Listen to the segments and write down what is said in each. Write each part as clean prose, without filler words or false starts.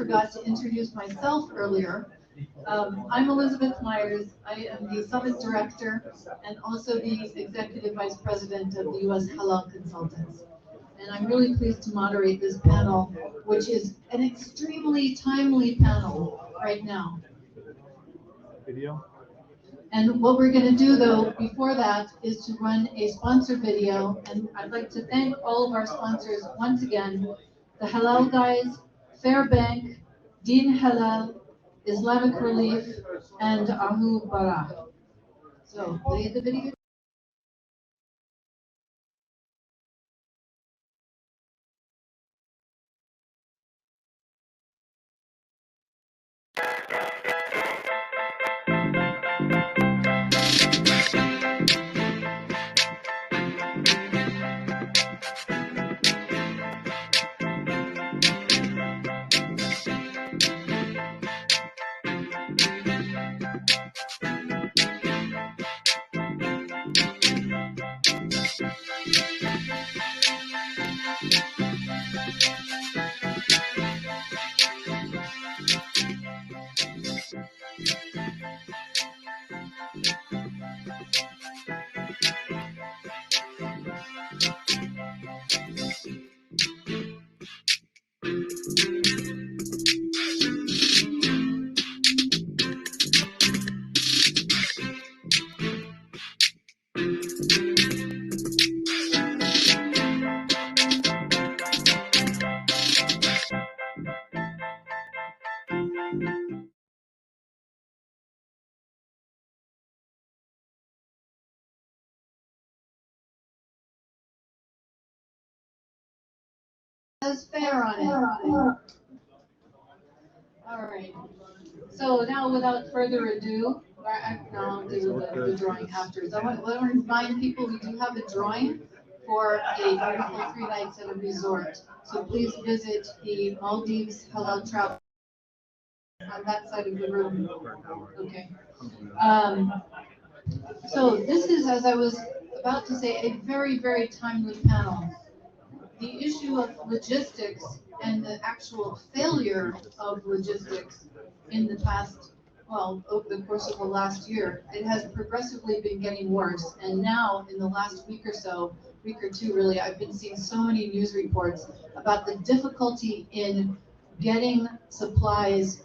forgot to introduce myself earlier. I'm Elisabeth Myers. I am the Summit Director and also the Executive Vice President of the U.S. Halal Consultants. And I'm really pleased to moderate this panel, which is an extremely timely panel right now. Video. And what we're going to do, though, before that, is to run a sponsor video. And I'd like to thank all of our sponsors once again: the Halal Guys, Fair Bank, Din Halal, Islamic Relief, and Ahu Barah. So, play the video. Says fair on it. All right. So now, without further ado, I'll do the drawing after. So I want to remind people we do have a drawing for a beautiful 3 nights at a resort. So please visit the Maldives Halal Travel on that side of the room. Okay. So this is, as I was about to say, a very, very timely panel. The issue of logistics and the actual failure of logistics in the past, well, over the course of the last year, it has progressively been getting worse. And now, in the last week or so, week or two really, I've been seeing so many news reports about the difficulty in getting supplies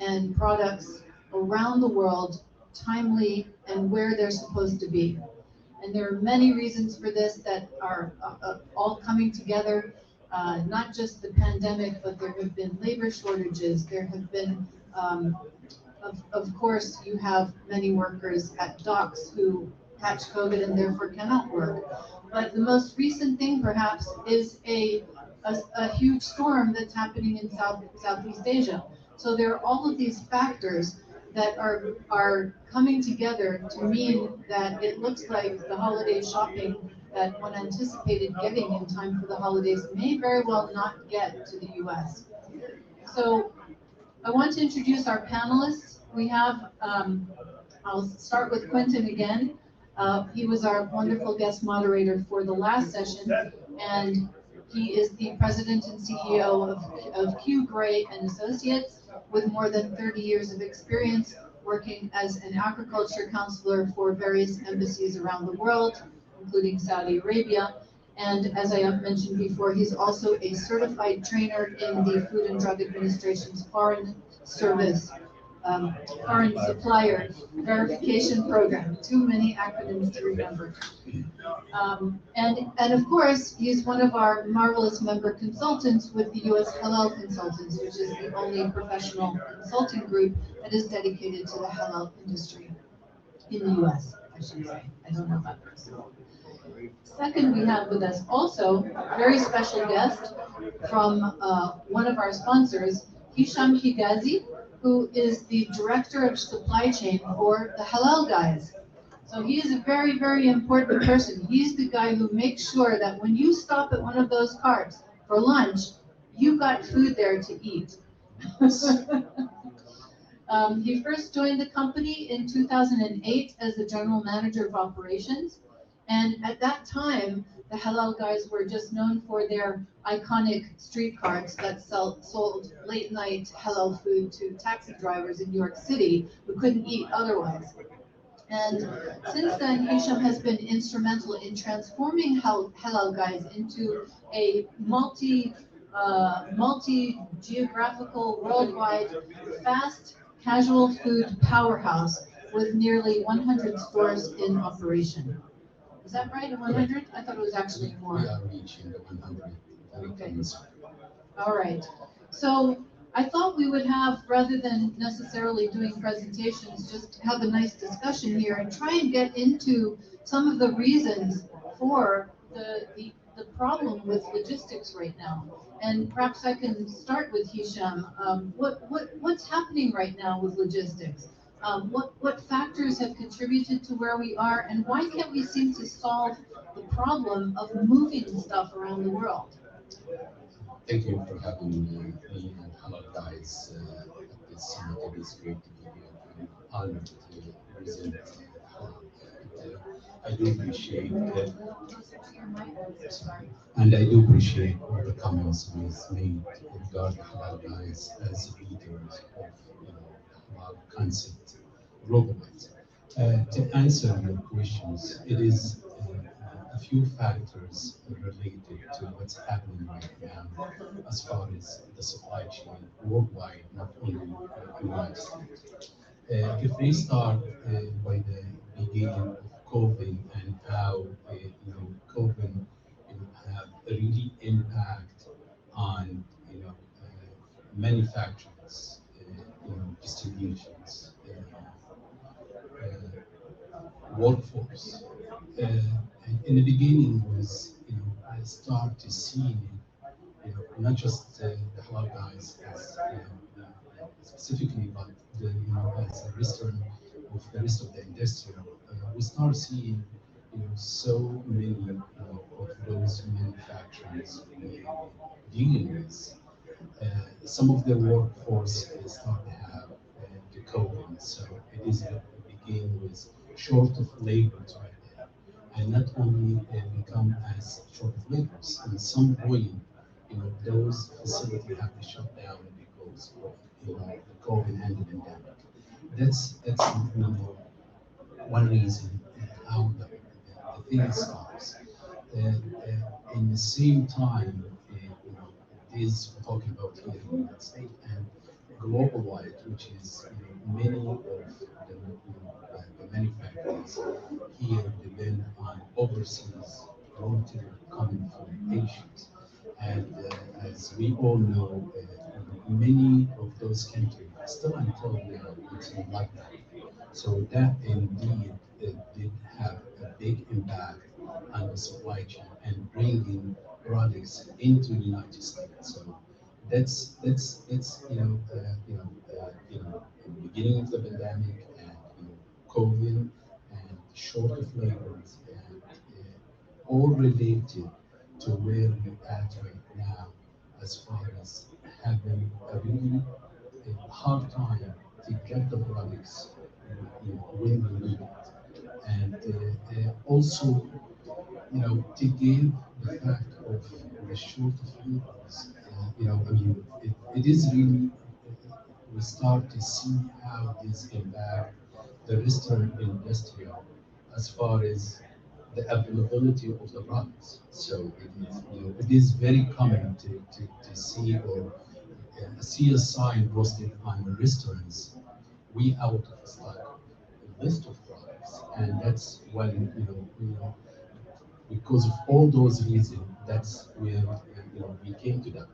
and products around the world timely and where they're supposed to be. And there are many reasons for this that are all coming together, not just the pandemic, but there have been labor shortages. There have been, of course, you have many workers at docks who catch COVID and therefore cannot work. But the most recent thing, perhaps, is a huge storm that's happening in Southeast Asia. So there are all of these factors that are coming together to mean that it looks like the holiday shopping that one anticipated getting in time for the holidays may very well not get to the U.S. So I want to introduce our panelists. We have, I'll start with Quintin again. He was our wonderful guest moderator for the last session, and he is the president and CEO of Q Gray and Associates, with more than 30 years of experience working as an agriculture counselor for various embassies around the world, including Saudi Arabia. And as I have mentioned before, he's also a certified trainer in the Food and Drug Administration's Foreign Service, Foreign Supplier Verification Program. Too many acronyms to remember. And of course, he's one of our marvelous member consultants with the U.S. Halal Consultants, which is the only professional consulting group that is dedicated to the halal industry in the U.S., I should say. I don't know about this. Second, we have with us also a very special guest from one of our sponsors, Hesham Hegazy, who is the Director of Supply Chain for the Halal Guys. So he is a very, very important person. He's the guy who makes sure that when you stop at one of those carts for lunch, you've got food there to eat. He first joined the company in 2008 as the General Manager of Operations. And at that time, the Halal guys were just known for their iconic street carts that sold late night halal food to taxi drivers in New York City who couldn't eat otherwise. And since then, Hesham has been instrumental in transforming Halal Guys into a multi-geographical, worldwide, fast casual food powerhouse with nearly 100 stores in operation. Is that right? 100? I thought it was actually more. We are reaching the 100 Okay. All right. So I thought we would have, rather than necessarily doing presentations, just have a nice discussion here and try and get into some of the reasons for the problem with logistics right now. And perhaps I can start with Hesham. What's happening right now with logistics? What factors have contributed to where we are, and why can't we seem to solve the problem of moving stuff around the world? Thank you for having me and Halal Guys at this summit. It is great to be here. I'm honored to present Halal. I do appreciate and I do appreciate all the comments we've made regarding Halal Guys as leaders of Halal concept globally. To answer your questions, it is a few factors related to what's happening right now as far as the supply chain worldwide, not only in the United States. If we start by the beginning of COVID and how COVID have a really impact on manufacturers, distributions, workforce. In the beginning was, I start to see, not just the halal guys as, specifically, but as a restaurant of the rest of the industry. We start seeing, so many of those manufacturers dealing with. Some of the workforce start to have the COVID, so it is begin with short of laborers right now, and not only become as short of laborers. In some point, those facilities have to shut down because of the COVID and the pandemic. That's one reason how the thing starts. In the same time, is talking about here in the United States and global wide, which is many of the manufacturers here depend on overseas raw material coming from Asia. And as we all know, many of those countries still until now it's in lockdown. So that indeed did have a big impact on the supply chain and bringing products into the United States. So that's in the beginning of the pandemic and COVID and short of labors and all related to where we're at right now as far as having a really hard time to get the products when we need it. And also, to give the fact of the short of labors, it is really, we start to see how this impact the restaurant industry as far as the availability of the products. So it is very common to see or see a sign posted on restaurants, we out of stock a list of products, and that's when because of all those reasons, that's where we came to that.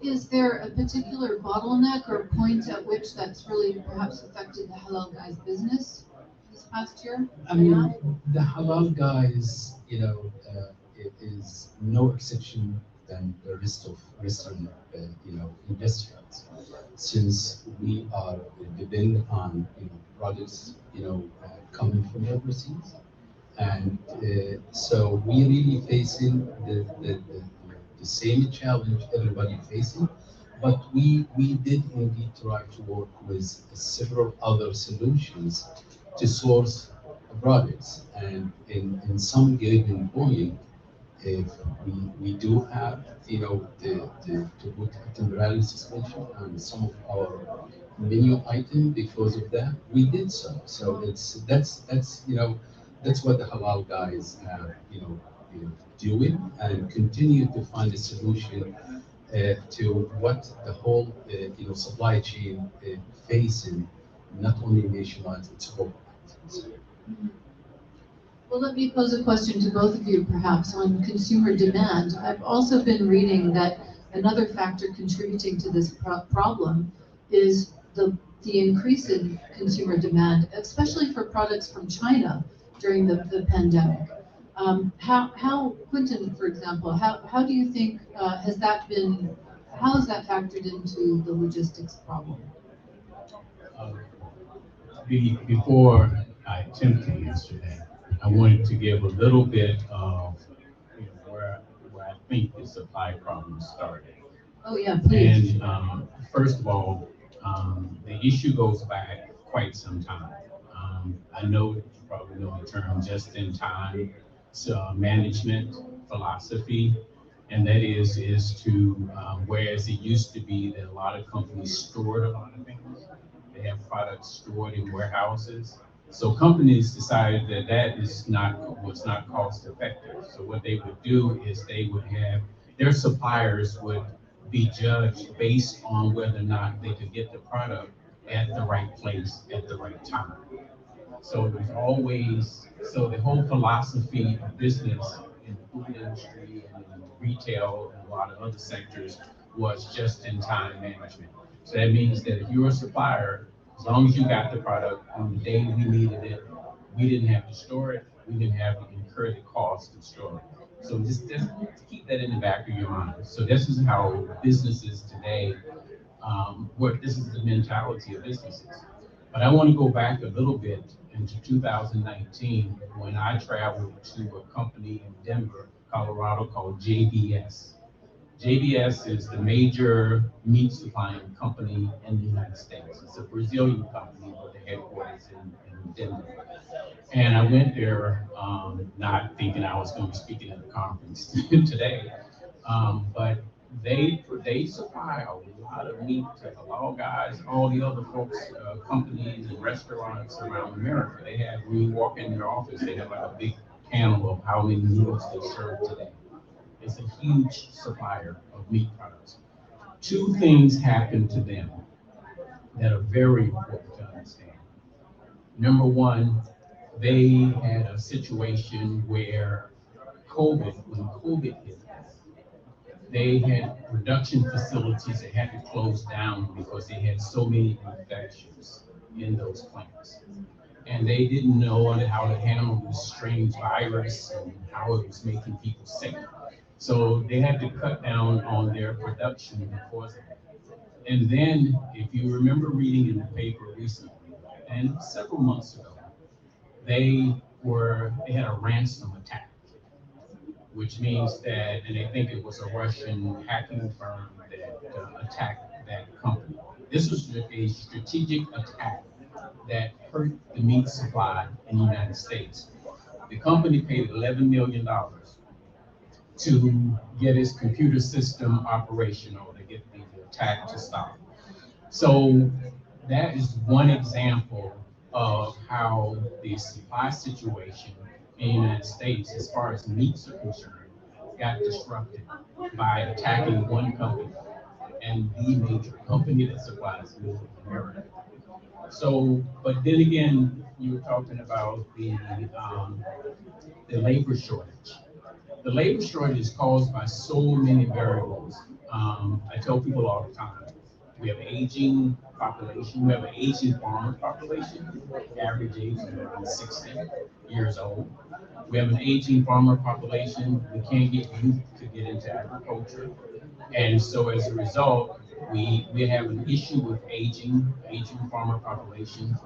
Is there a particular bottleneck or point at which that's really perhaps affected the Halal Guys business this past year? I mean, the halal guys, it is no exception than the rest of restaurant, industries, since we are dependent on products, coming from overseas, and so we really facing the same challenge everybody facing, but we did indeed try to work with several other solutions to source products, and in some given point, if we do have, to put a temporary suspension on some of our menu item because of that, we did so. So that's what the halal guys have, doing, and continue to find a solution to what the whole supply chain facing, not only nationwide, it's global. Mhm. Well, let me pose a question to both of you, perhaps, on consumer demand. I've also been reading that another factor contributing to this problem is the increase in consumer demand, especially for products from China during the pandemic. Quintin, for example, how do you think how has that factored into the logistics problem? Uh, Before I attempt to answer that, I wanted to give a little bit of where I think the supply problem started. Oh yeah, please. And first of all, the issue goes back quite some time. I know you probably know the term just-in-time management philosophy, and that is to whereas it used to be that a lot of companies stored a lot of things, they have products stored in warehouses. So companies decided that was not cost effective. So what they would do is they would have their suppliers would be judged based on whether or not they could get the product at the right place at the right time. So there's always, so the whole philosophy of business in the food industry and in retail and a lot of other sectors was just in time management. So that means that if you're a supplier, as long as you got the product on the day we needed it, we didn't have to store it, we didn't have to incur the cost of storing it. So just keep that in the back of your mind. So this is how businesses today work. This is the mentality of businesses. But I want to go back a little bit into 2019 when I traveled to a company in Denver, Colorado called JBS. JBS is the major meat supplying company in the United States. It's a Brazilian company with the headquarters in Denver. And I went there not thinking I was going to be speaking at a conference today, but they supply a lot of meat to the law guys, all the other folks, companies and restaurants around America. They have, when you walk in their office, they have like a big panel of how many meals they serve today. It's a huge supplier of meat products. Two things happened to them that are very important to understand. Number one, they had a situation where when COVID hit, they had production facilities that had to close down because they had so many infections in those plants. And they didn't know how to handle this strange virus and how it was making people sick. So they had to cut down on their production because of that. And then, if you remember reading in the paper recently, and several months ago, they had a ransom attack, which means that, and they think it was a Russian hacking firm that attacked that company. This was a strategic attack that hurt the meat supply in the United States. The company paid $11 million to get its computer system operational, to get the attack to stop. So that is one example of how the supply situation in the United States, as far as meats are concerned, got disrupted by attacking one company and the major company that supplies meat in America. So, but then again, you were talking about the labor shortage. The labor shortage is caused by so many variables. I tell people all the time, we have an aging population, we have an aging farmer population, average age is around 60 years old. We have an aging farmer population, we can't get youth to get into agriculture. And so as a result, we have an issue with aging farmer population.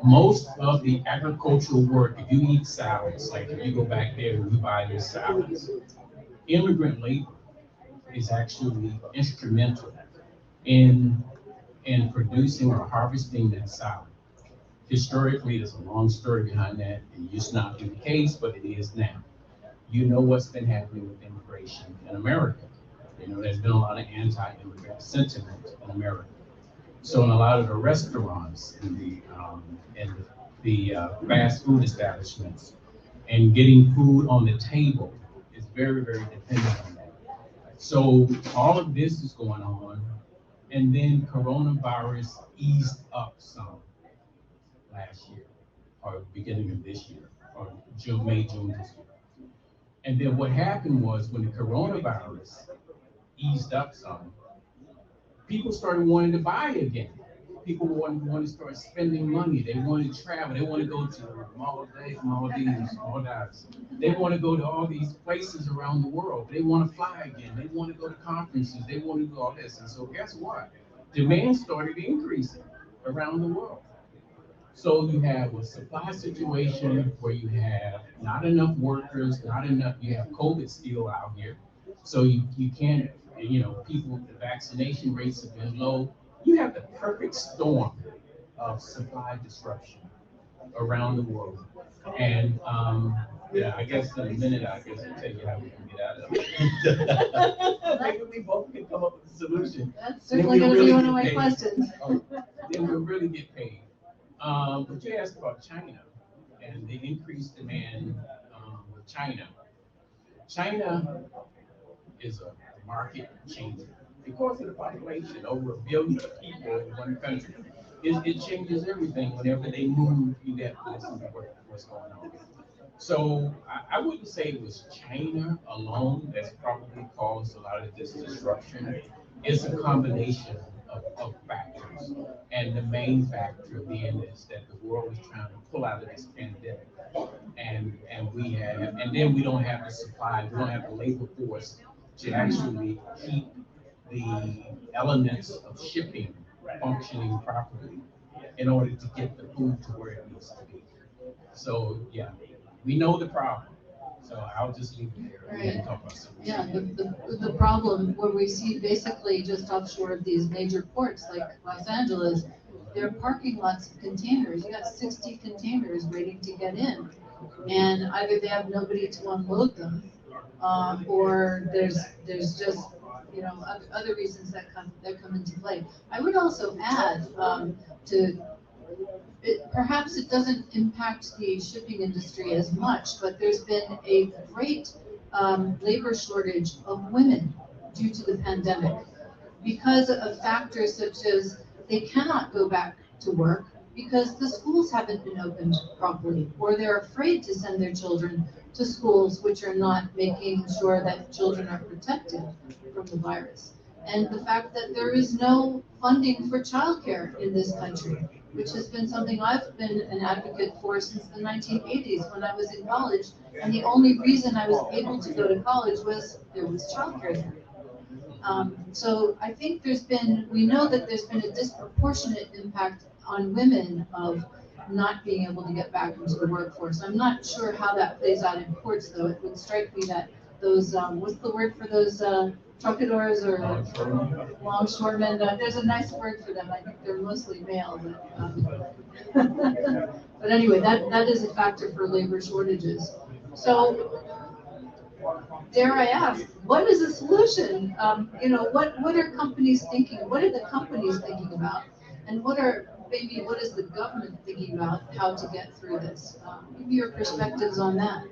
Most of the agricultural work, if you eat salads, like if you go back there and you buy your salads, immigrant labor is actually instrumental in producing or harvesting that salad. Historically, there's a long story behind that. It used to not be the case, but it is now. You know what's been happening with immigration in America. You know, there's been a lot of anti-immigrant sentiment in America. So in a lot of the restaurants and the fast food establishments and getting food on the table is very, very dependent on that. So all of this is going on, and then coronavirus eased up some last year, or beginning of this year, or June, May, June this year. And then what happened was when the coronavirus eased up some, people started wanting to buy again. People want to start spending money. They want to travel. They want to go to Maldives. They want to go to all these places around the world. They want to fly again. They want to go to conferences. They want to do all this. And so guess what? Demand started increasing around the world. So you have a supply situation where you have not enough workers, not enough, you have COVID still out here. So you can't, people, the vaccination rates have been low. You have the perfect storm of supply disruption around the world. And yeah, I guess in a minute, I guess I'll tell you how we can get out of it. Maybe we both can come up with a solution. That's certainly going to be one of my questions. Then we'll really get paid. But you asked about China and the increased demand with China. China is a market changer. Because of the population, over 1 billion people in one country, it changes everything. Whenever they move, you get to listen to what's going on. So I wouldn't say it was China alone that's probably caused a lot of this disruption. It's a combination of factors. And the main factor being is that the world is trying to pull out of this pandemic. And then we don't have the supply, we don't have the labor force to actually keep the elements of shipping functioning properly in order to get the food to where it needs to be. So yeah, we know the problem. So I'll just leave it there and talk about something. Yeah, the problem where we see basically just offshore of these major ports like Los Angeles, there are parking lots of containers. You got 60 containers waiting to get in. And either they have nobody to unload them, or there's just other reasons that come into play. I would also add perhaps it doesn't impact the shipping industry as much, but there's been a great labor shortage of women due to the pandemic because of factors such as they cannot go back to work because the schools haven't been opened properly, or they're afraid to send their children to schools which are not making sure that children are protected from the virus. And the fact that there is no funding for childcare in this country, which has been something I've been an advocate for since the 1980s when I was in college. And the only reason I was able to go to college was there was childcare there. So I think we know that there's been a disproportionate impact on women of not being able to get back into the workforce. I'm not sure how that plays out in courts, though. It would strike me that those, what's the word for those truckadors or longshoremen? There's a nice word for them. I think they're mostly male, but but anyway, that is a factor for labor shortages. So dare I ask, what is the solution? What are companies thinking? What are the companies thinking about? And what is the government thinking about how to get through this? Give me your perspectives on that.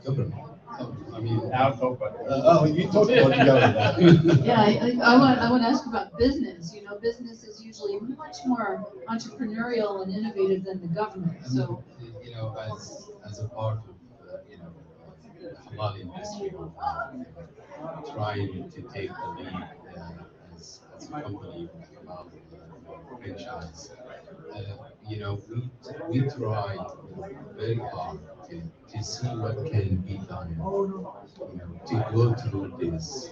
Government. I mean, I'll talk about that. You talk about the government. Yeah, I want to ask about business. Business is usually much more entrepreneurial and innovative than the government. So, as a part of the halal industry, trying to take the lead as a company with halal franchise. We try very hard to see what can be done, to go through this,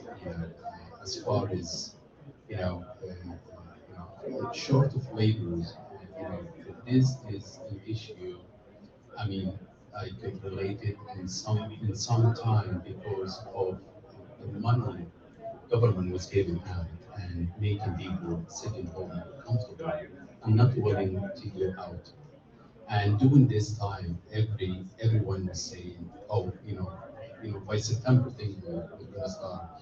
as far as, short of labor, this is an issue. I mean, I could relate it in some time because of the money government was giving out and making people sit at home comfortable. I'm not willing to go out. And during this time, everyone was saying, oh, by September things we're gonna start,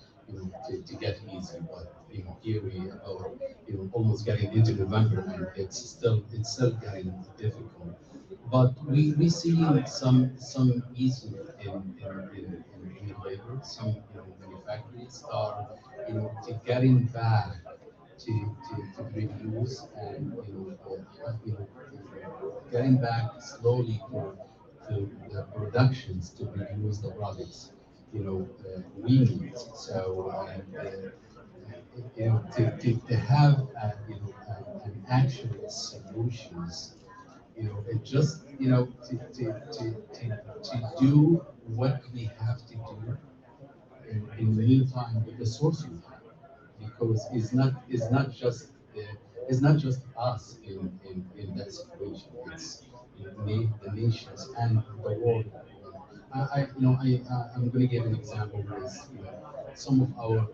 to get easy. But here we are, almost getting into November, and it's still getting difficult. But we see some easing in labor. Some manufacturers are to getting back to reduce and getting back slowly to the productions to reduce the products we need. So to have an actual solutions, it just to do what we have to do in the meantime with the source we have, because it's not just us in that situation. It's the nations and the world. I'm going to give an example with some of our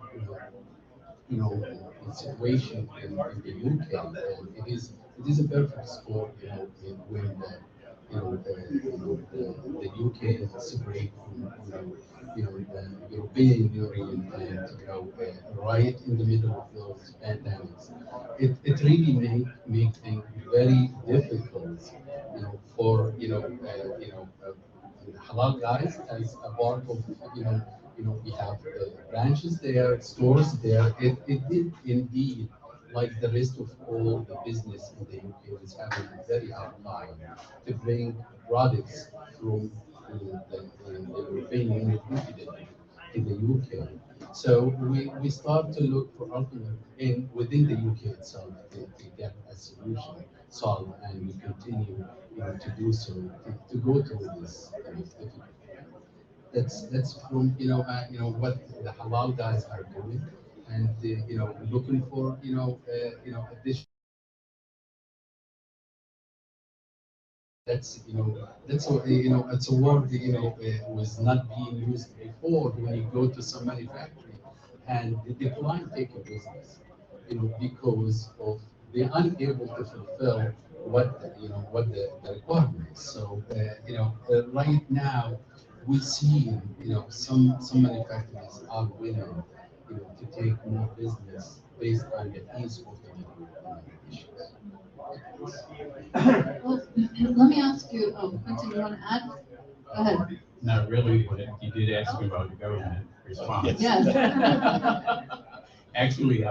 situation in the UK, and it is a perfect sport, when the UK separate from the European Union, and right in the middle of those pandemics, it really make things very difficult, for halal guys as a part of we have branches there, stores there. It did indeed, like the rest of all the business in the UK, was having a very hard time to bring products from the European Union in the UK. So we start to look for alternate within the UK itself to get a solution solved, and we continue to do so to go through this difficult. That's from what the halal guys are doing, and looking for additional. That's it's a word was not being used before when you go to some manufacturing and the decline take a business, because of they're unable to fulfill what the requirements. So right now we see some manufacturers are willing to take more business based on the ease of the negotiations. Well, let me ask you, Quintin, you want to add? Go ahead. Not really, but you did ask me about the government response. Yes. Actually, I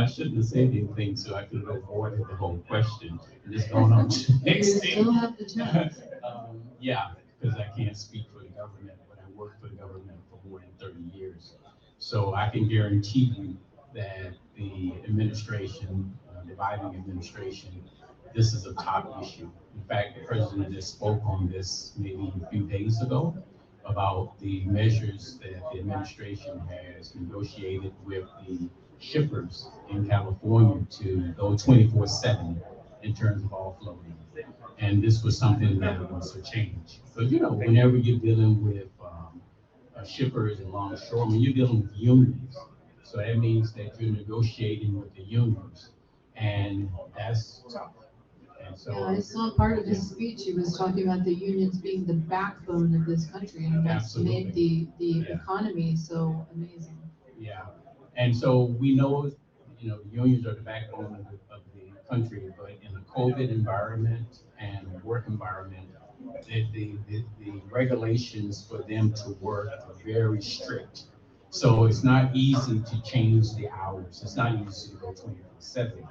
shouldn't have said anything, so I could have avoided the whole question and just gone on to the You next still thing. have the chance. Yeah, because I can't speak for the government, but I worked for the government for more than 30 years. So I can guarantee you that the administration, the Biden administration, this is a top issue. In fact, the president just spoke on this maybe a few days ago about the measures that the administration has negotiated with the shippers in California to go 24/7 in terms of offloading. And this was something that was a change. But whenever you're dealing with shippers and longshoremen, you're dealing with unions. So that means that you're negotiating with the unions, and that's tough. And so, Yeah, I saw part of his speech. He was talking about the unions being the backbone of this country and what's made the economy so amazing. yeah, and so we know, the unions are the backbone of the country, but in a COVID environment and a work environment, the regulations for them to work are very strict. So it's not easy to change the hours. It's not easy to go 24/7.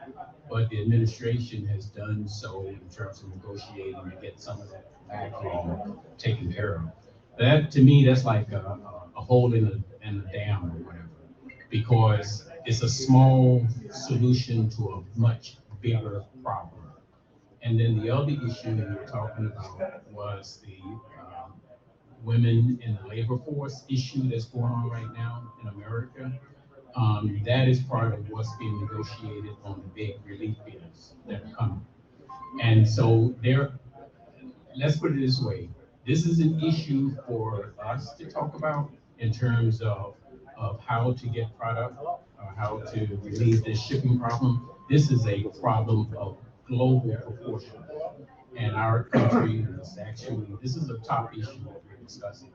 But the administration has done so in terms of negotiating to get some of that backlog taken care of. That to me, that's like a hole in a dam or whatever, because it's a small solution to a much bigger problem. And then the other issue that you were talking about was the women in the labor force issue that's going on right now in America. That is part of what's being negotiated on the big relief bills that are coming. And so let's put it this way. This is an issue for us to talk about in terms of how to get product or how to relieve this shipping problem. This is a problem of global proportion. And our country is actually, this is a top issue that we're discussing.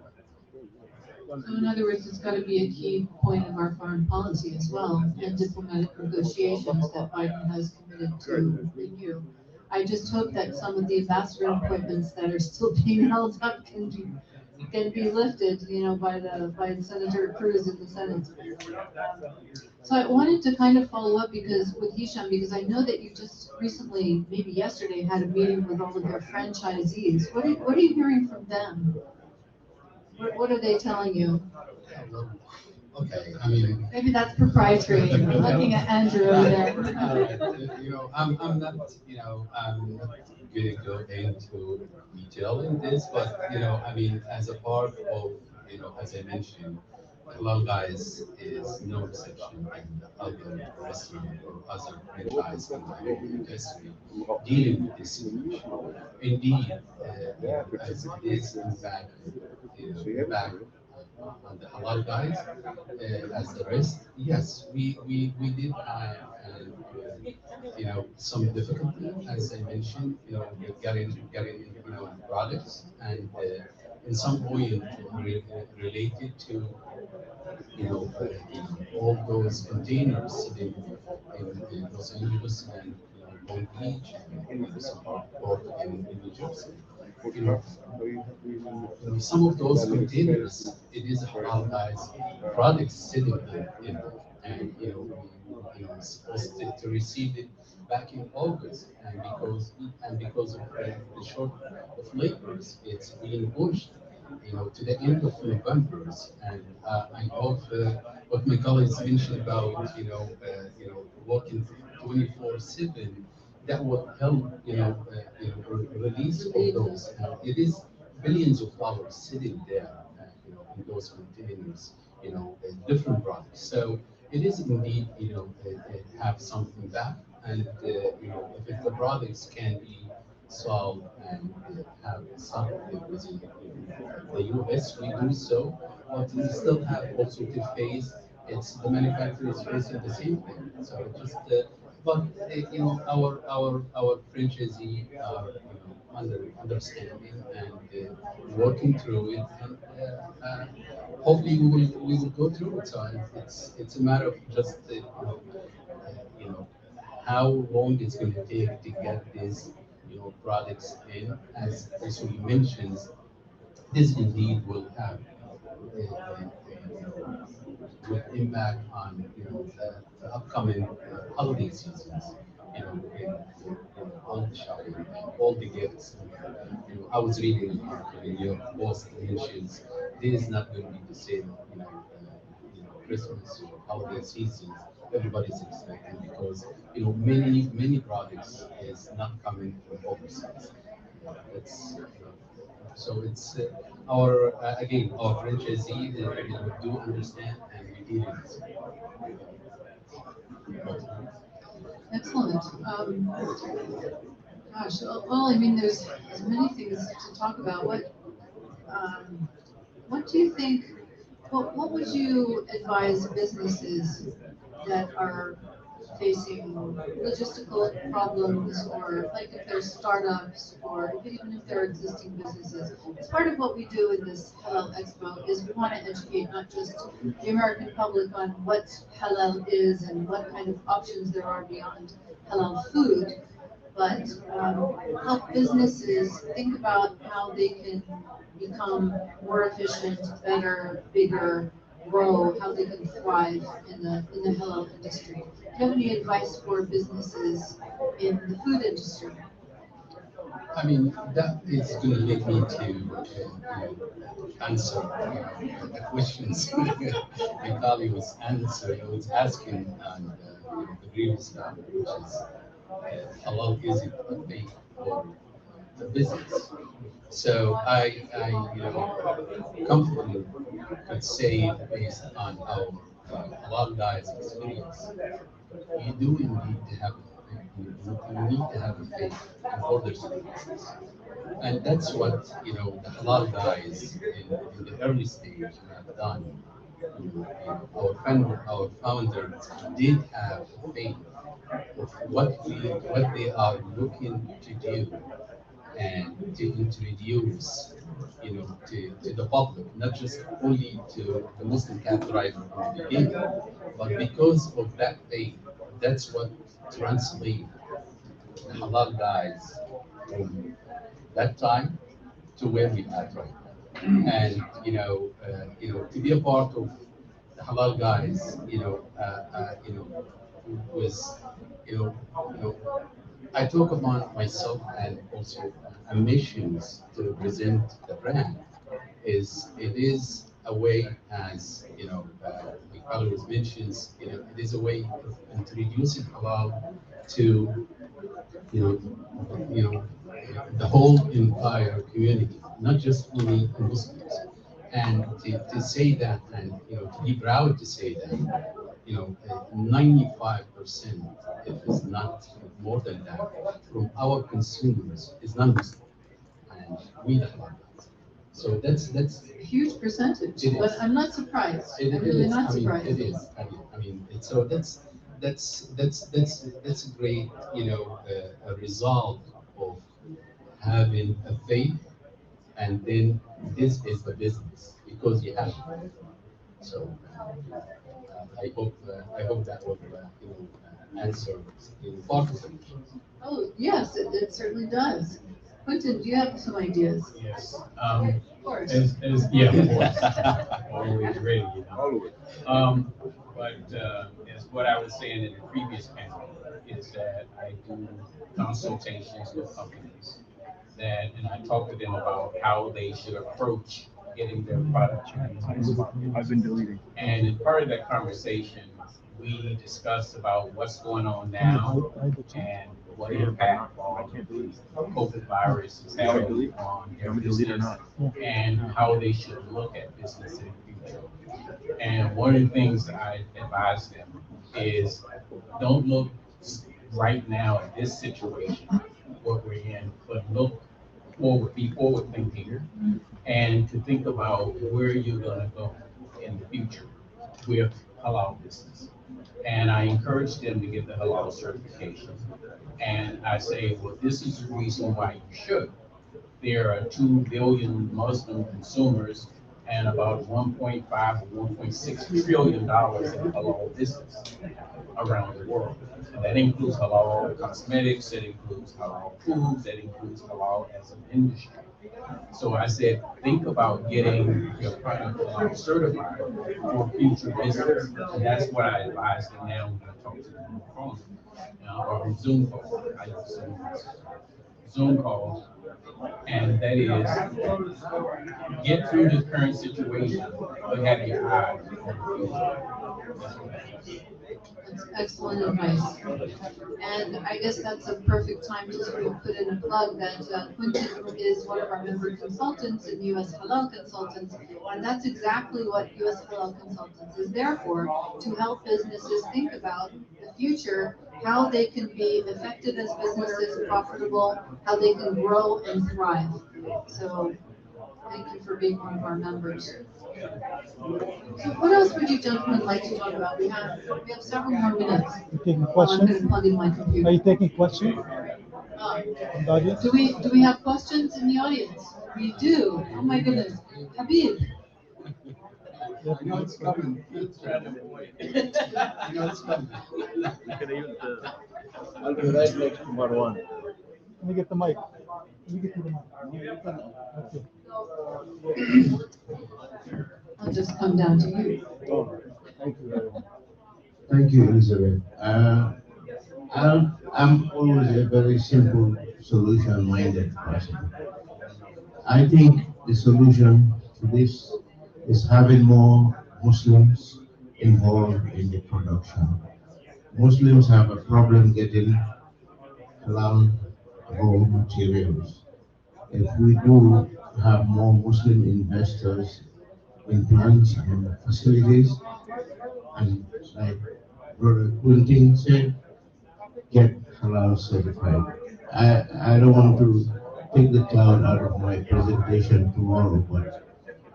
So in other words, it's got to be a key point of our foreign policy as well, and diplomatic negotiations that Biden has committed to renew. I just hope that some of the ambassador appointments that are still being held up can be lifted, by Senator Cruz in the Senate. So I wanted to kind of follow up with Hesham, because I know that you just recently, maybe yesterday, had a meeting with all of your franchisees. What are you hearing from them? What are they telling you? Okay, I mean. Maybe that's proprietary. I'm looking at Andrew over there. I'm not, I'm not going to go into detail in this, but, I mean, as a part of, as I mentioned, Halal Guys is no exception in other restaurant or other franchise in the industry dealing with this situation. Indeed, as it is back on the Halal Guys, as the rest, yes, we did have, some difficulty, as I mentioned, with getting products and in some way related to all those containers sitting in Los Angeles and Long Beach and some port in New Jersey. You know, some of those containers, it is halal guys products sitting in them, and supposed to receive it back in August, and because of the short of laborers, it's being pushed to the end of November. And I hope what my colleagues mentioned about, working 24/7, that would help, release of those. It is billions of dollars sitting there, in those containers, different products. So it is indeed, have something back, and if the products can be solved and have something within the US, we do so, but we still have also to face, it's the manufacturers facing the same thing. So it just, but our franchisee are understanding and working through it, and hopefully we will go through it. So it's a matter of just you know how long it's going to take to get these products in. As we mentioned, this indeed will have with impact on the upcoming holiday seasons. All the shopping and all the gifts. I was reading an article in New York Post mentions this is not going to be the same. Christmas or holiday seasons. Everybody's expecting because many products is not coming from overseas. That's so it's our again our franchisee do understand and we deal with it. Excellent. Gosh, well, I mean, there's many things to talk about. What do you think? What would you advise businesses that are facing logistical problems, or like if they're startups, or even if they're existing businesses? As part of what we do in this Halal Expo is we want to educate not just the American public on what halal is and what kind of options there are beyond halal food, but help businesses think about how they can become more efficient, better, bigger, grow, how they can thrive in the halal industry. Do you have any advice for businesses in the food industry? I mean, that is going to lead me to answer the questions my colleague was asking on the previous topic, which is how long is it to pay for the business? So I comfortably could say based on our a lot of guys' experience, you do need to have you need to have a faith in order to do business. And that's what the halal guys in the early stage have done. Our founder did have faith of what they are looking to do and to introduce, to the public, not just only to the Muslim category from the beginning, but because of that faith, that's what translate the halal guys from that time to where we are right now. And to be a part of the halal guys, was, you know, you know, I talk about myself and also ambitions to represent the brand. It is a way, as like always mentions, it is a way of introducing halal to you know, you know, the whole entire community, not just only Muslims. And to say that, and to be proud to say that, 95%, if it's not more than that, from our consumers is non-Muslim, and we the halal. So that's Huge percentage, It but is. I'm not surprised. it, I'm it really is. not I mean, surprised. it is. So that's a great, a result of having a faith, and then this is the business because you have it. So I hope that will answer part of the question. Oh, yes, it certainly does. Quintin, do you have some ideas? Yes. Of course. Yeah, of course. Always ready, Always. As what I was saying in the previous panel, is that I do consultations with companies and I talk to them about how they should approach getting their product into the market. I've been deleting. And in part of that conversation, we discussed about what's going on now and what impact the COVID virus is having on their business and how they should look at business in the future. And one of the things I advise them is don't look right now at this situation, what we're in, but look forward, be forward thinking, and to think about where you're gonna go in the future with halal business. And I encourage them to get the halal certification. And I say, well, this is the reason why you should. There are 2 billion Muslim consumers and about 1.5 or 1.6 trillion dollars in halal business around the world. And that includes halal cosmetics, that includes halal foods, that includes halal as an industry. So I said, think about getting your product halal certified for future business. And that's what I advise them now when I talk to them on the phone or on Zoom call. I use Zoom calls. And that is, get through the current situation, but have your eye on the future. That's excellent advice. And I guess that's a perfect time to sort of put in a plug that Quintin is one of our member consultants in US Halal Consultants. And that's exactly what US Halal Consultants is there for, to help businesses think about the future, how they can be effective as businesses, profitable, how they can grow and thrive. So thank you for being one of our members. So what else would you gentlemen like to talk about? We have several more minutes. You taking I'm going to questions? plug in my Are computer. you taking questions Uh, from the audience? do we have questions in the audience? We do. Oh my goodness. Habib. I know it's coming. I know it's coming. I'll be right next to Marwan. Let me get the mic. Let me get you the mic. Okay. I'll just come down to you. Thank you very much. Thank you, Elizabeth. I'm always a very simple, solution-minded person. I think the solution to this is having more Muslims involved in the production. Muslims have a problem getting halal raw materials. If we do have more Muslim investors in plants and facilities, and like Brother Quintin said, get halal certified. I don't want to take the cloud out of my presentation tomorrow, but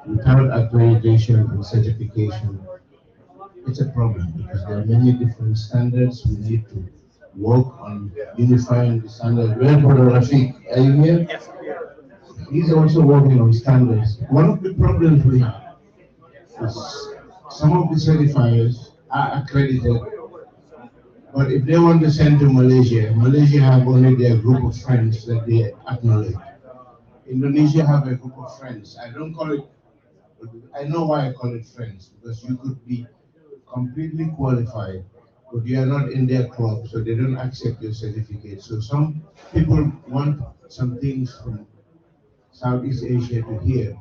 without accreditation and certification, it's a problem because there are many different standards we need to work on unifying the standards. Where Brother Rashid, are you here? Yes. He's also working on standards. One of the problems we have is some of the certifiers are accredited, but if they want to send to Malaysia, Malaysia have only their group of friends that they acknowledge. Indonesia have a group of friends. I don't call it, I know why I call it friends, because you could be completely qualified, but you are not in their club, so they don't accept your certificate. So some people want some things from Southeast Asia to here,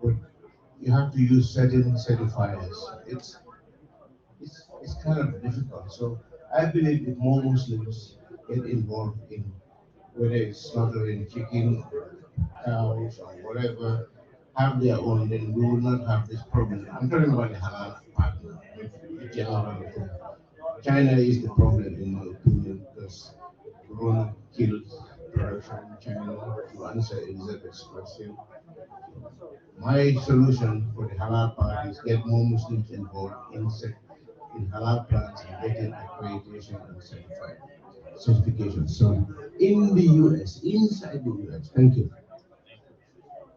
but you have to use certain certifiers. It's kind of difficult. So I believe if more Muslims get involved in whether it's slaughtering chicken, cows, or whatever, have their own, then we will not have this problem. I'm talking about the halal part now, the general thing. China is the problem, in my opinion, because Corona killed production in China. To answer Elisabeth's question, my solution for the halal part is get more Muslims involved in halal plants and getting accreditation and certification. So in the US, inside the US. Thank you.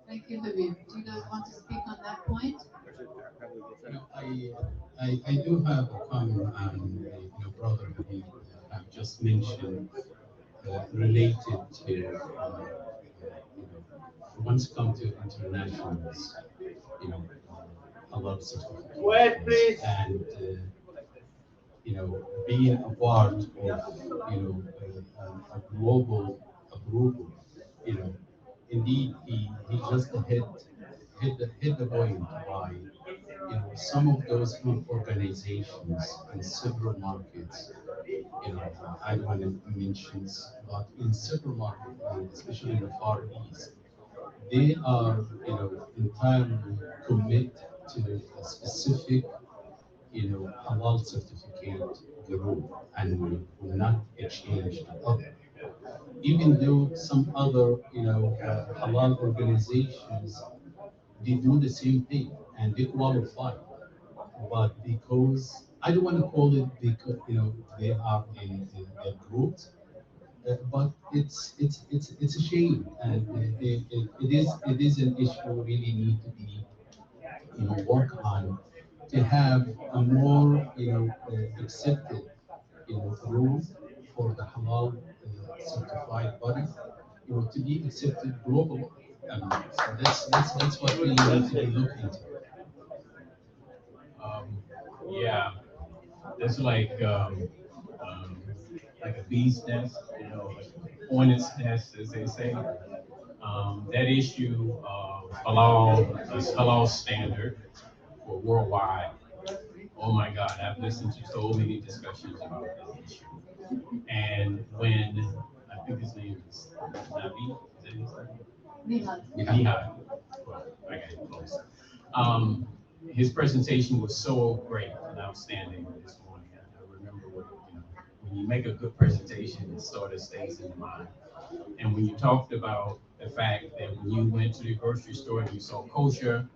Thank you, Habib. Do you guys want to speak on that point? I do have a comment on your brother Habib have just mentioned related to once come to internationals, a lot of certifications and being a part of a global approval. You know, indeed he just hit the point by some of those organizations in several markets. I don't want to mention, but in several markets, especially in the Far East, they are entirely committed to a specific halal certificate group and will not exchange to other. Even though some other halal organizations they do the same thing and they qualify, but because I don't want to call it because they are in their groups, but it's a shame and it is an issue really need to be work on to have a more accepted rule for the halal certified body to be accepted globally. So that's what we need to be looking into. Yeah, that's like a bee's nest, hornet's nest, as they say. That issue of halal standard for worldwide. Oh my God, I've listened to so many discussions about that issue. And when I think his name is Nabi, is that his name? Nihal. Mihai. Well, I got it close. Um, his presentation was so great and outstanding this morning. I remember when you make a good presentation, it sort of stays in your mind. And when you talked about the fact that when you went to the grocery store and you saw kosher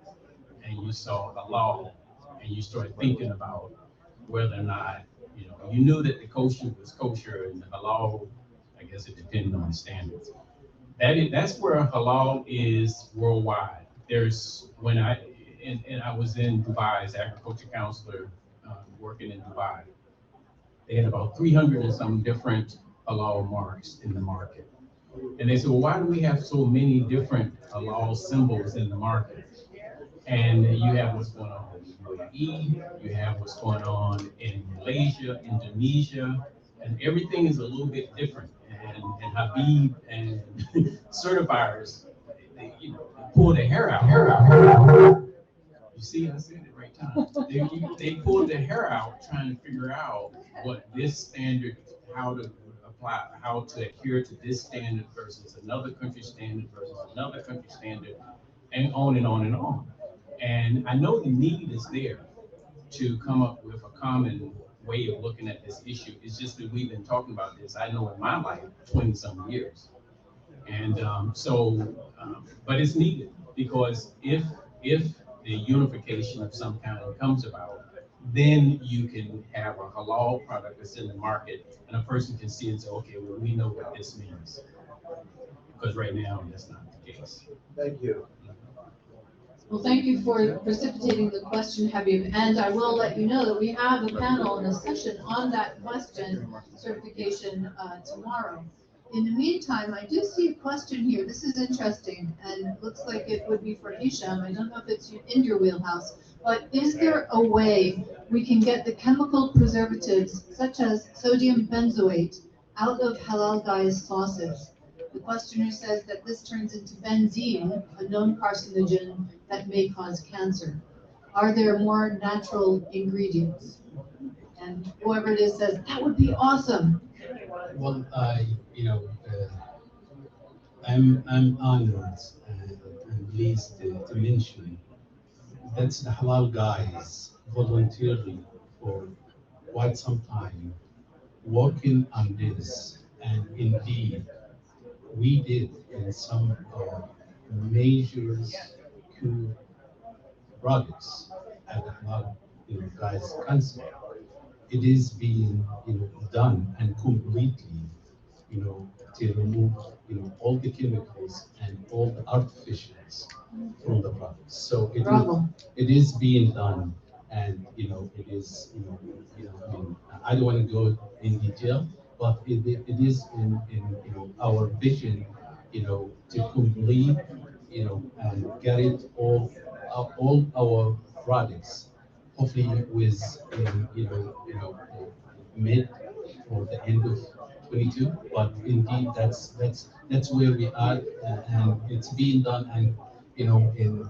and you saw halal, and you started thinking about whether or not, you knew that the kosher was kosher and the halal, I guess it depended on the standards. That's where halal is worldwide. There's when I and I was in Dubai as agriculture counselor, working in Dubai. They had about 300 and some different halal marks in the market. And they said, well, why do we have so many different halal symbols in the market? And you have what's going on in the UAE, you have what's going on in Malaysia, Indonesia, and everything is a little bit different. And Habib and certifiers, they pull their hair out. You see, I said it right time. They pulled their hair out trying to figure out what this standard, how to apply, how to adhere to this standard versus another country standard versus another country standard, and on and on and on. And I know the need is there to come up with a common way of looking at this issue. It's just that we've been talking about this, I know in my life, 20 some years. And but it's needed because if the unification of some kind comes about, then you can have a halal product that's in the market and a person can see and say, okay, well, we know what this means. Because right now, that's not the case. Thank you. Well, thank you for precipitating the question, Habib. And I will let you know that we have a panel and a session on that question certification tomorrow. In the meantime, I do see a question here. This is interesting and looks like it would be for Hesham. I don't know if it's in your wheelhouse, but is there a way we can get the chemical preservatives such as sodium benzoate out of halal guys' sauces? The questioner says that this turns into benzene, a known carcinogen that may cause cancer. Are there more natural ingredients? And whoever it is says, that would be awesome. Well, I'm honored and pleased to mention that the halal guys voluntarily for quite some time working on this, and indeed we did in some major coup projects at the halal guys council. It is being done and completely to remove all the chemicals and all the artificials from the products. So Bravo. it is being done, and it is I mean, I don't want to go in detail, but it is in our vision to complete and get it all our products hopefully with mid or the end of 22. But indeed, that's where we are, and it's being done, and in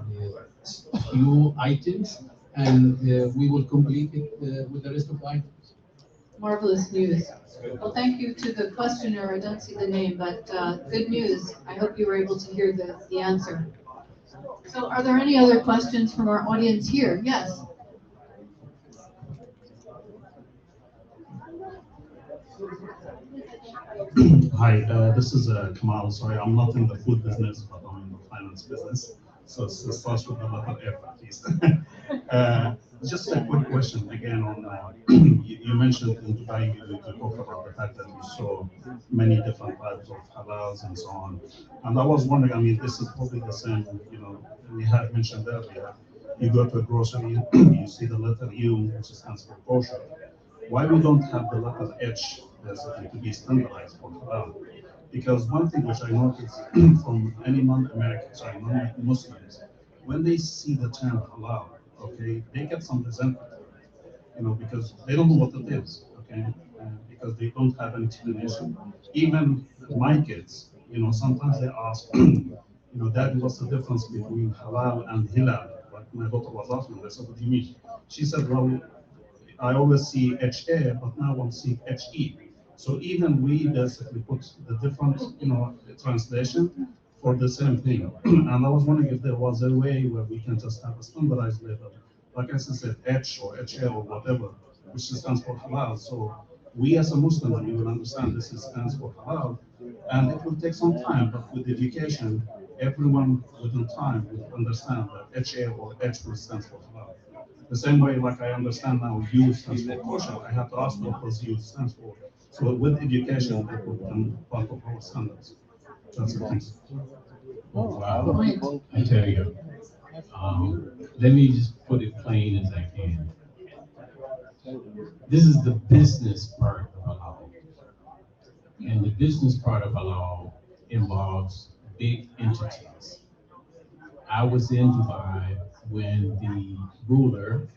few items, and we will complete it with the rest of the items. Marvelous news. Well, thank you to the questioner. I don't see the name, but good news. I hope you were able to hear the answer. So are there any other questions from our audience here? Yes. Hi, this is Kamal. Sorry, I'm not in the food business, but I'm in the finance business. So it starts with a letter F at least. Just a quick question again on you mentioned in Dubai you talked about the fact that you saw many different types of halals and so on. And I was wondering, I mean, this is probably the same, we had mentioned earlier. You go to a grocery, you see the letter U, which stands for kosher. Why we don't have the letter H basically to be standardized for halal? Because one thing which I noticed from any non-Muslims, when they see the term halal, okay, they get some resentment, because they don't know what it is, okay, because they don't have an explanation. Even my kids, sometimes they ask, Daddy, what's the difference between halal and hilal? Like my daughter was asking, I said, what do you mean? She said, well, I always see HA, but now I'm seeing HE. So even we basically put the different, translation for the same thing. And I was wondering if there was a way where we can just have a standardized label, like I said, H or HA or whatever, which stands for halal. So we as a Muslim, we will understand this stands for halal, and it will take some time, but with education, everyone within time will understand that HA or H stands for halal. The same way, like I understand now, U stands for kosher, I have to ask what does U stands for. So with education, it will become part of our standards. That's it. Thanks. Wow. I tell you, let me just put it plain as I can. This is the business part of halal. And the business part of halal involves big entities. I was in Dubai when the ruler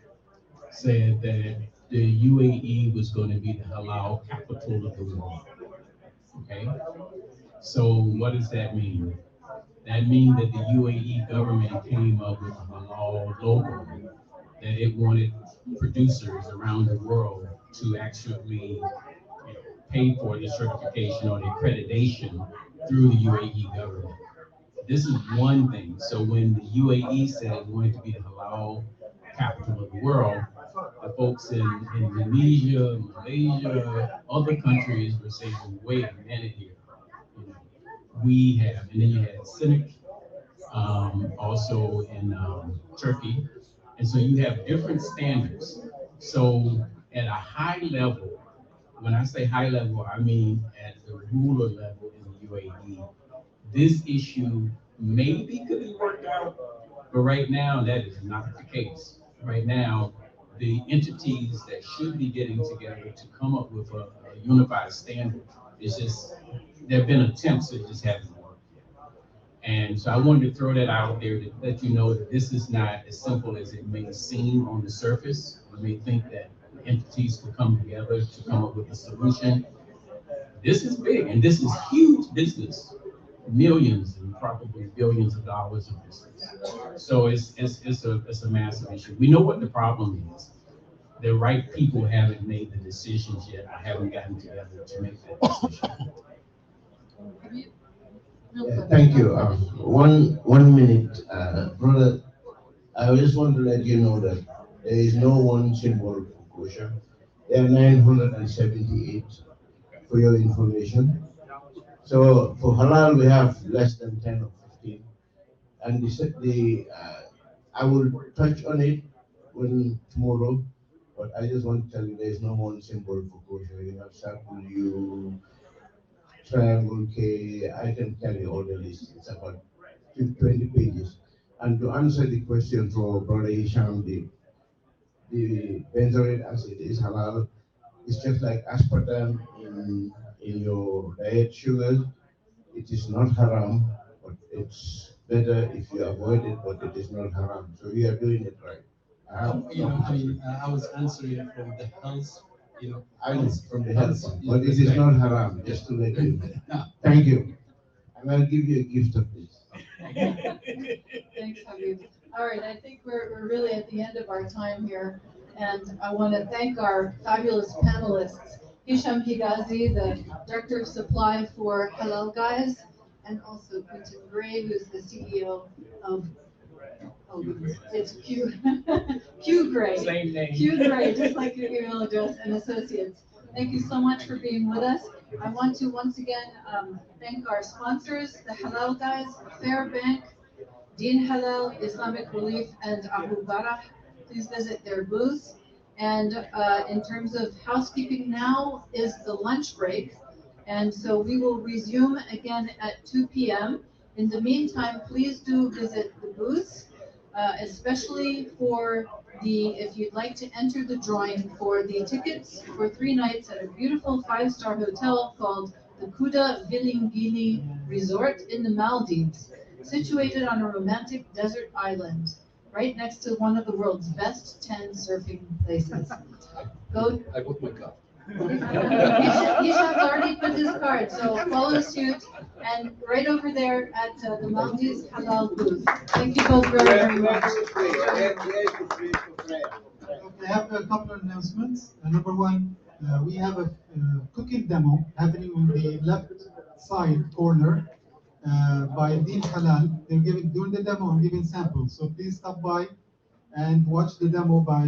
said that the UAE was going to be the halal capital of the world. Okay? So what does that mean? That means that the UAE government came up with a halal logo, that it wanted producers around the world to actually pay for the certification or the accreditation through the UAE government. This is one thing. So when the UAE said it wanted to be the halal capital of the world, the folks in Indonesia, Malaysia, other countries were saying, wait a minute here. We have, and then you had Cynic, also in Turkey. And so you have different standards So at a high level, when I say high level, I mean at the ruler level in the UAE, this issue maybe could be worked out, but right now that is not the case. Right now, the entities that should be getting together to come up with a unified standard is just, there have been attempts that just haven't worked yet. And so I wanted to throw that out there to let you know that this is not as simple as it may seem on the surface. You may think that entities could come together to come up with a solution. This is big, and this is huge business, millions and probably billions of dollars of business. So it's a massive issue. We know what the problem is. The right people haven't made the decisions yet. I haven't gotten together to make that decision. Thank you. One minute, brother. I just want to let you know that there is no one symbol for kosher. There are 978 for your information. So for halal, we have less than 10 or 15. And I will touch on it when tomorrow, but I just want to tell you there is no one symbol for kosher. You have circle U, triangle K, I can tell you all the list. It's about 20 pages. And to answer the question for Brother Hesham, the benzoic acid is halal. It's just like aspartame in your diet sugar. It is not haram, but it's better if you avoid it, but it is not haram. So you are doing it right. I was answering from the health, I know from the health, but it is not haram, just to let you know. No. Thank you. And I'll give you a gift of this. Thanks, Habib. All right, I think we're really at the end of our time here, and I want to thank our fabulous panelists, Hesham Hegazy, the Director of Supply for Halal Guys, and also Quintin Gray, who's the CEO of, oh goodness, it's Q Gray. Same name. Q Gray, just like your email address, and associates. Thank you so much for being with us. I want to once again thank our sponsors, the Halal Guys, Fair Bank, Din Halal, Islamic Relief, and Abu Barah. Please visit their booths. And in terms of housekeeping, now is the lunch break. And so we will resume again at 2 p.m. In the meantime, please do visit the booths, especially for if you'd like to enter the drawing for the tickets for 3 nights at a beautiful 5-star hotel called the Kuda Vilingini Resort in the Maldives, situated on a romantic desert island, right next to one of the world's best 10 surfing places. Go. I put my cup. Hisham's already put his card, so follow suit, and right over there at the Maldives Halal booth. Thank you both very, very much. I have a couple of announcements. Number one, we have a cooking demo happening on the left side corner by Din Halal. They're doing the demo and giving samples. So please stop by and watch the demo by